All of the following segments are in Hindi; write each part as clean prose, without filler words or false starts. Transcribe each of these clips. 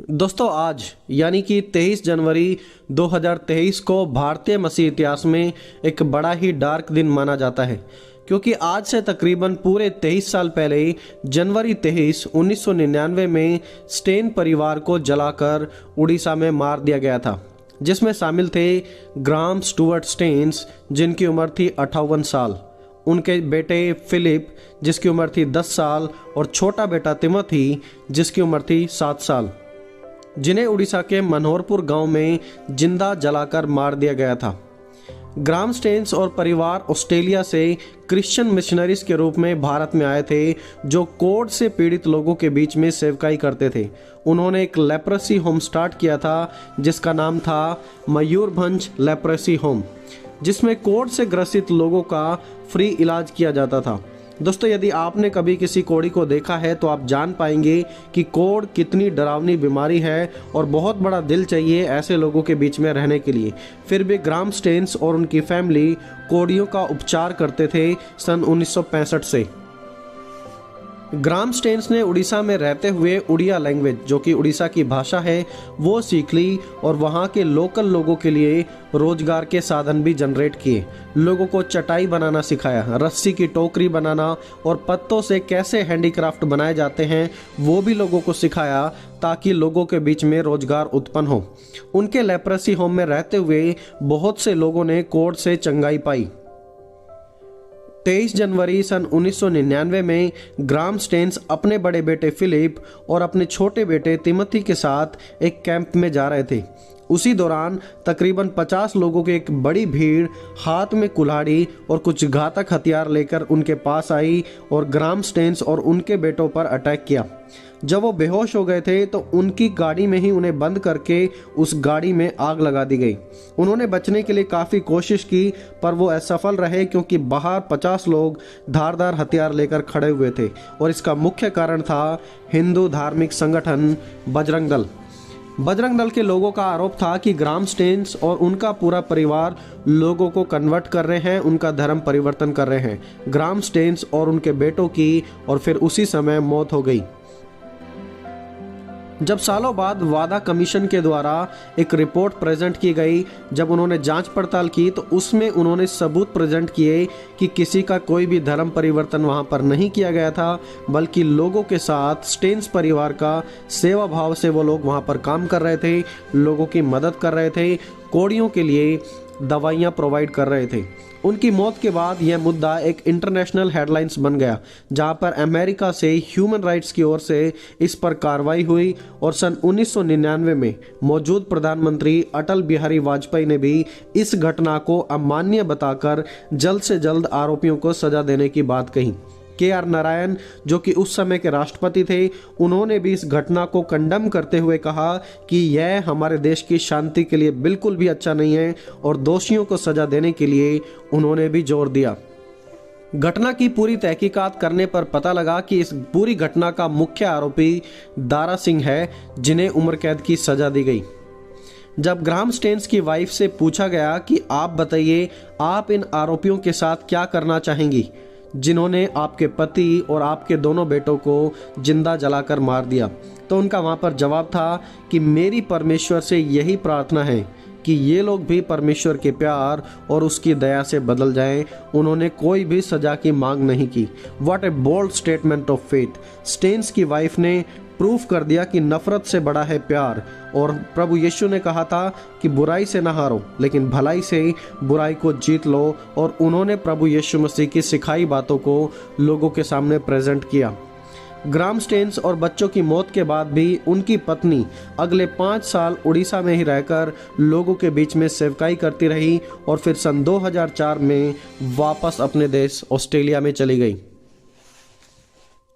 दोस्तों आज यानी कि 23 जनवरी 2023 को भारतीय मसीह इतिहास में एक बड़ा ही डार्क दिन माना जाता है, क्योंकि आज से तकरीबन पूरे 23 साल पहले जनवरी 23, 1999 में स्टेन परिवार को जलाकर उड़ीसा में मार दिया गया था, जिसमें शामिल थे ग्राहम स्टुअर्ट स्टेन्स, जिनकी उम्र थी 58 साल, उनके बेटे फिलिप जिसकी उम्र थी 10 साल और छोटा बेटा तिमोथी जिसकी उम्र थी 7 साल, जिन्हें उड़ीसा के मनोहरपुर गांव में जिंदा जलाकर मार दिया गया था। ग्राहम स्टेन्स और परिवार ऑस्ट्रेलिया से क्रिश्चियन मिशनरीज के रूप में भारत में आए थे, जो कोढ़ से पीड़ित लोगों के बीच में सेवकाई करते थे। उन्होंने एक लेप्रेसी होम स्टार्ट किया था जिसका नाम था मयूरभंज लेप्रेसी होम, जिसमें कोढ़ से ग्रसित लोगों का फ्री इलाज किया जाता था। दोस्तों, यदि आपने कभी किसी कोढ़ी को देखा है तो आप जान पाएंगे कि कोढ़ कितनी डरावनी बीमारी है और बहुत बड़ा दिल चाहिए ऐसे लोगों के बीच में रहने के लिए। फिर भी ग्राहम स्टेन्स और उनकी फैमिली कोढ़ियों का उपचार करते थे सन 1965 से। ग्राहम स्टेन्स ने उड़ीसा में रहते हुए उड़िया लैंग्वेज, जो कि उड़ीसा की भाषा है, वो सीख ली और वहाँ के लोकल लोगों के लिए रोजगार के साधन भी जनरेट किए। लोगों को चटाई बनाना सिखाया, रस्सी की टोकरी बनाना और पत्तों से कैसे हैंडीक्राफ्ट बनाए जाते हैं वो भी लोगों को सिखाया, ताकि लोगों के बीच में रोजगार उत्पन्न हो। उनके लेप्रेसी होम में रहते हुए बहुत से लोगों ने कोढ़ से चंगाई पाई। 23 जनवरी सन 1999 में ग्राहम स्टेन्स अपने बड़े बेटे फिलिप और अपने छोटे बेटे तिमोथी के साथ एक कैंप में जा रहे थे। उसी दौरान तकरीबन 50 लोगों की एक बड़ी भीड़ हाथ में कुल्हाड़ी और कुछ घातक हथियार लेकर उनके पास आई और ग्राहम स्टेन्स और उनके बेटों पर अटैक किया। जब वो बेहोश हो गए थे तो उनकी गाड़ी में ही उन्हें बंद करके उस गाड़ी में आग लगा दी गई। उन्होंने बचने के लिए काफ़ी कोशिश की, पर वो असफल रहे, क्योंकि बाहर 50 लोग धारदार हथियार लेकर खड़े हुए थे और इसका मुख्य कारण था हिंदू धार्मिक संगठन बजरंग दल। बजरंग दल के लोगों का आरोप था कि ग्राहम स्टेन्स और उनका पूरा परिवार लोगों को कन्वर्ट कर रहे हैं, उनका धर्म परिवर्तन कर रहे हैं। ग्राहम स्टेन्स और उनके बेटों की और फिर उसी समय मौत हो गई। जब सालों बाद वादा कमीशन के द्वारा एक रिपोर्ट प्रेजेंट की गई, जब उन्होंने जांच पड़ताल की तो उसमें उन्होंने सबूत प्रेजेंट किए कि किसी का कोई भी धर्म परिवर्तन वहां पर नहीं किया गया था, बल्कि लोगों के साथ स्टेन्स परिवार का सेवा भाव से वो लोग वहां पर काम कर रहे थे, लोगों की मदद कर रहे थे, कोढ़ियों के लिए दवाइयाँ प्रोवाइड कर रहे थे। उनकी मौत के बाद यह मुद्दा एक इंटरनेशनल हेडलाइंस बन गया, जहां पर अमेरिका से ह्यूमन राइट्स की ओर से इस पर कार्रवाई हुई और सन 1999 में मौजूद प्रधानमंत्री अटल बिहारी वाजपेयी ने भी इस घटना को अमान्य बताकर जल्द से जल्द आरोपियों को सजा देने की बात कही। KR नारायण, जो कि उस समय के राष्ट्रपति थे, उन्होंने भी इस घटना को कंडम करते हुए कहा कि यह हमारे देश की शांति के लिए बिल्कुल भी अच्छा नहीं है और दोषियों को सजा देने के लिए उन्होंने भी जोर दिया। घटना की पूरी तहकीकात करने पर पता लगा कि इस पूरी घटना का मुख्य आरोपी दारा सिंह है, जिन्हें उम्र कैद की सजा दी गई। जब ग्राहम स्टेन्स की वाइफ से पूछा गया कि आप बताइए, आप इन आरोपियों के साथ क्या करना चाहेंगी जिन्होंने आपके पति और आपके दोनों बेटों को जिंदा जलाकर मार दिया, तो उनका वहां पर जवाब था कि मेरी परमेश्वर से यही प्रार्थना है कि ये लोग भी परमेश्वर के प्यार और उसकी दया से बदल जाएं। उन्होंने कोई भी सजा की मांग नहीं की। What a bold statement of faith. Staines की वाइफ ने प्रूफ कर दिया कि नफरत से बड़ा है प्यार, और प्रभु यीशु ने कहा था कि बुराई से ना हारो, लेकिन भलाई से बुराई को जीत लो, और उन्होंने प्रभु यीशु मसीह की सिखाई बातों को लोगों के सामने प्रेजेंट किया। ग्राहम स्टेन्स और बच्चों की मौत के बाद भी उनकी पत्नी अगले 5 साल उड़ीसा में ही रहकर लोगों के बीच में सेवकाई करती रही और फिर सन 2004 में वापस अपने देश ऑस्ट्रेलिया में चली गई।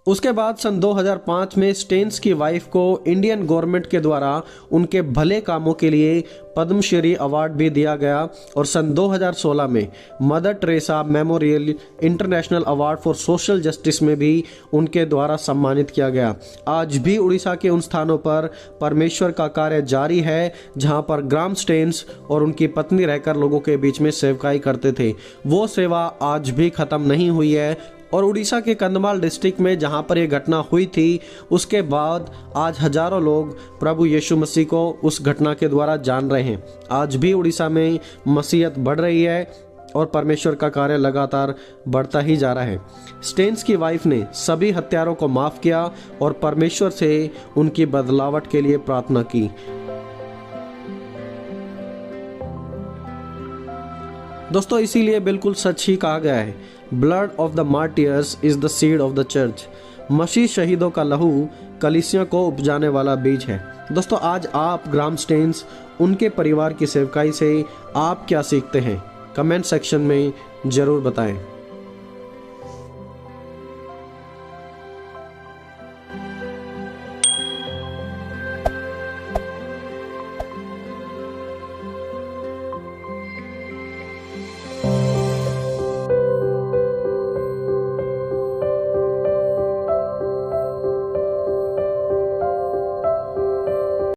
उसके बाद सन 2005 में स्टेन्स की वाइफ को इंडियन गवर्नमेंट के द्वारा उनके भले कामों के लिए पद्मश्री अवार्ड भी दिया गया और सन 2016 में mother Teresa memorial international award for social justice में भी उनके द्वारा सम्मानित किया गया। आज भी उड़ीसा के उन स्थानों पर परमेश्वर का कार्य जारी है जहां पर ग्राहम स्टेन्स और उनकी पत्नी रहकर लोगों के बीच में सेवकाई करते थे। वो सेवा आज भी खत्म नहीं हुई है और उड़ीसा के कंधमाल डिस्ट्रिक्ट में जहां पर यह घटना हुई थी, उसके बाद आज हजारों लोग प्रभु यीशु मसीह को उस घटना के द्वारा जान रहे हैं। आज भी उड़ीसा में मसीहत बढ़ रही है और परमेश्वर का कार्य लगातार बढ़ता ही जा रहा है। स्टेन्स की वाइफ ने सभी हत्यारों को माफ किया और परमेश्वर से उनकी बदलावट के लिए प्रार्थना की। दोस्तों, इसीलिए बिल्कुल सच ही कहा गया है, blood of the martyrs is the seed of the church. मसीह शहीदों का लहू कलीसिया को उपजाने वाला बीज है। दोस्तों, आज आप ग्राहम स्टेन्स उनके परिवार की सेवकाई से आप क्या सीखते हैं? कमेंट सेक्शन में जरूर बताएं।